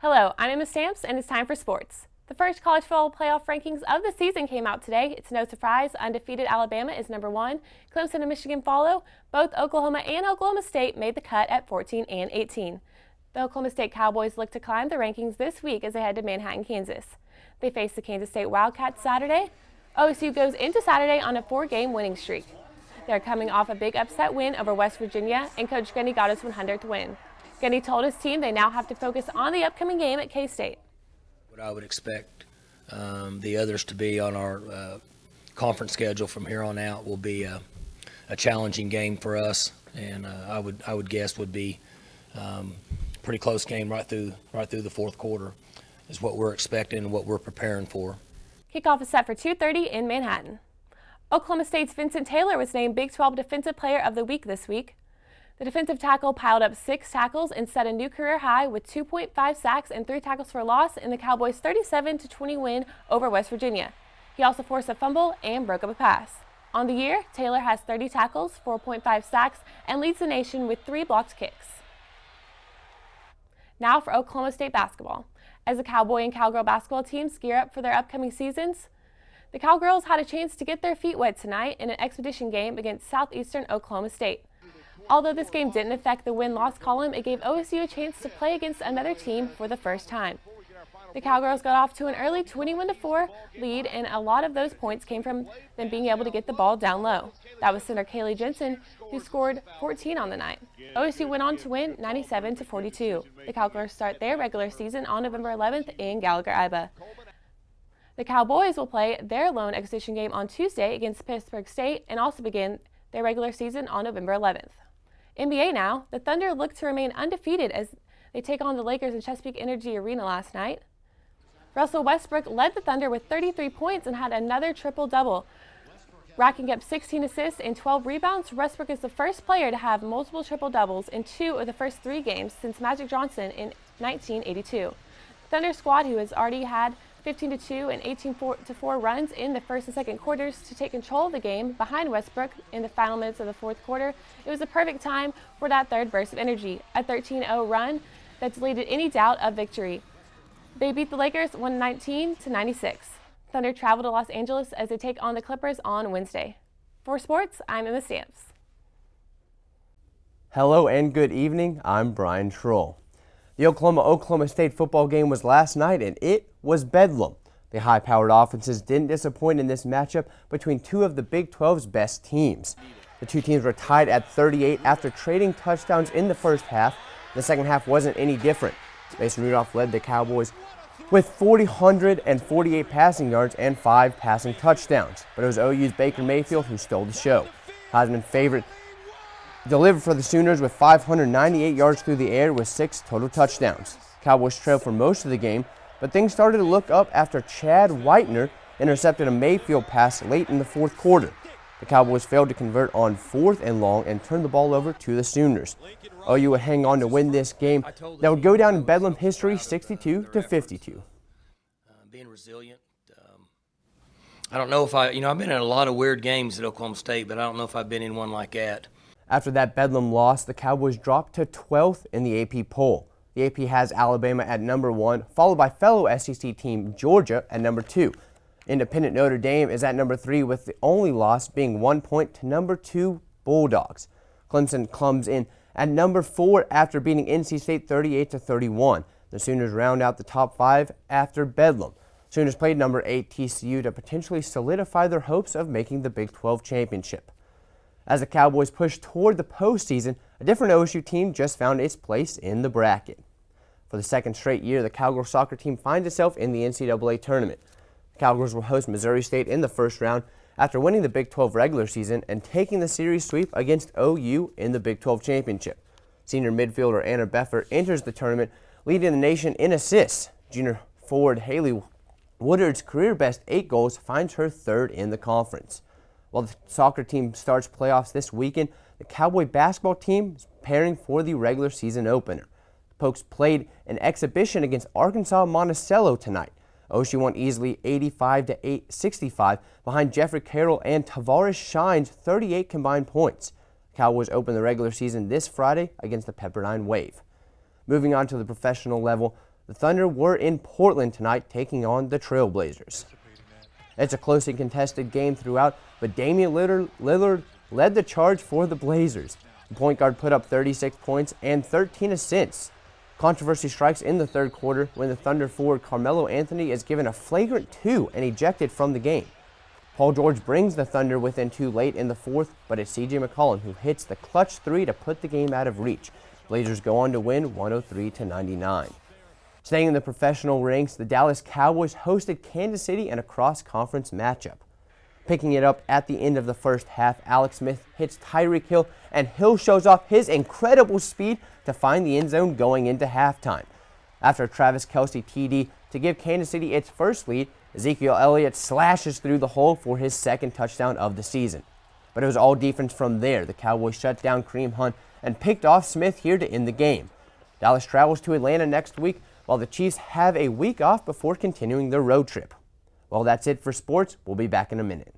Hello, I'm Emma Stamps, and it's time for sports. The first college football playoff rankings of the season came out today. It's no surprise, undefeated Alabama is number 1. Clemson and Michigan follow. Both Oklahoma and Oklahoma State made the cut at 14 and 18. The Oklahoma State Cowboys look to climb the rankings this week as they head to Manhattan, Kansas. They face the Kansas State Wildcats Saturday. OSU goes into Saturday on a 4-game winning streak. They're coming off a big upset win over West Virginia, and Coach Gundy got his 100th win. Gundy told his team they now have to focus on the upcoming game at K-State. What I would expect the others to be on our conference schedule from here on out will be a challenging game for us, and I would guess would be pretty close game right through the fourth quarter is what we're expecting and what we're preparing for. Kickoff is set for 2:30 in Manhattan. Oklahoma State's Vincent Taylor was named Big 12 Defensive Player of the Week this week. The defensive tackle piled up 6 tackles and set a new career high with 2.5 sacks and 3 tackles for loss in the Cowboys' 37-20 win over West Virginia. He also forced a fumble and broke up a pass. On the year, Taylor has 30 tackles, 4.5 sacks, and leads the nation with 3 blocked kicks. Now for Oklahoma State basketball. As the Cowboy and Cowgirl basketball teams gear up for their upcoming seasons, the Cowgirls had a chance to get their feet wet tonight in an exhibition game against Southeastern Oklahoma State. Although this game didn't affect the win-loss column, it gave OSU a chance to play against another team for the first time. The Cowgirls got off to an early 21-4 lead, and a lot of those points came from them being able to get the ball down low. That was center Kaylee Jensen, who scored 14 on the night. OSU went on to win 97-42. The Cowgirls start their regular season on November 11th in Gallagher-Iba. The Cowboys will play their lone exhibition game on Tuesday against Pittsburgh State and also begin their regular season on November 11th. NBA now, the Thunder look to remain undefeated as they take on the Lakers in Chesapeake Energy Arena last night. Russell Westbrook led the Thunder with 33 points and had another triple-double. Racking up 16 assists and 12 rebounds, Westbrook is the first player to have multiple triple-doubles in 2 of the first 3 games since Magic Johnson in 1982. Thunder squad, who has already had 15-2 and 18-4 runs in the first and second quarters to take control of the game behind Westbrook in the final minutes of the fourth quarter. It was a perfect time for that third burst of energy, a 13-0 run that deleted any doubt of victory. They beat the Lakers 119-96. Thunder travel to Los Angeles as they take on the Clippers on Wednesday. For sports, I'm Emma Stamps. Hello and good evening. I'm Brian Schroll. The Oklahoma State football game was last night, and it was bedlam. The high-powered offenses didn't disappoint in this matchup between 2 of the Big 12's best teams. The 2 teams were tied at 38 after trading touchdowns in the first half. The second half wasn't any different. Mason Rudolph led the Cowboys with 448 passing yards and 5 passing touchdowns. But it was OU's Baker Mayfield who stole the show. Heisman favorite delivered for the Sooners with 598 yards through the air with 6 total touchdowns. Cowboys trailed for most of the game, but things started to look up after Chad Whitener intercepted a Mayfield pass late in the fourth quarter. The Cowboys failed to convert on 4th and long and turned the ball over to the Sooners. OU would hang on to win this game that would go down in Bedlam history 62-52. Being resilient. I don't know if I've been in a lot of weird games at Oklahoma State, but I don't know if I've been in one like that. After that Bedlam loss, the Cowboys dropped to 12th in the AP poll. The AP has Alabama at number 1, followed by fellow SEC team Georgia at number 2. Independent Notre Dame is at number 3, with the only loss being 1 point to number 2 Bulldogs. Clemson comes in at number 4 after beating NC State 38-31. The Sooners round out the top 5 after Bedlam. Sooners played number 8 TCU to potentially solidify their hopes of making the Big 12 championship. As the Cowboys push toward the postseason, a different OSU team just found its place in the bracket. For the second straight year, the Cowgirl soccer team finds itself in the NCAA tournament. The Cowgirls will host Missouri State in the first round after winning the Big 12 regular season and taking the series sweep against OU in the Big 12 championship. Senior midfielder Anna Beffer enters the tournament, leading the nation in assists. Junior forward Haley Woodard's career-best 8 goals finds her 3rd in the conference. While the soccer team starts playoffs this weekend, the Cowboy basketball team is preparing for the regular season opener. The Pokes played an exhibition against Arkansas Monticello tonight. OSU won easily 85-65 behind Jeffrey Carroll and Tavares Shine's 38 combined points. The Cowboys open the regular season this Friday against the Pepperdine Wave. Moving on to the professional level, The Thunder were in Portland tonight taking on the Trailblazers. It's a close and contested game throughout, but Damian Lillard led the charge for the Blazers. The point guard put up 36 points and 13 assists. Controversy strikes in the third quarter when the Thunder forward Carmelo Anthony is given a flagrant 2 and ejected from the game. Paul George brings the Thunder within 2 late in the fourth, but it's C.J. McCollum who hits the clutch 3 to put the game out of reach. Blazers go on to win 103-99. Staying in the professional ranks, the Dallas Cowboys hosted Kansas City in a cross-conference matchup. Picking it up at the end of the first half, Alex Smith hits Tyreek Hill, and Hill shows off his incredible speed to find the end zone going into halftime. After Travis Kelce TD to give Kansas City its first lead, Ezekiel Elliott slashes through the hole for his second touchdown of the season. But it was all defense from there. The Cowboys shut down Kareem Hunt and picked off Smith here to end the game. Dallas travels to Atlanta next week, while the Chiefs have a week off before continuing their road trip. Well, that's it for sports. We'll be back in a minute.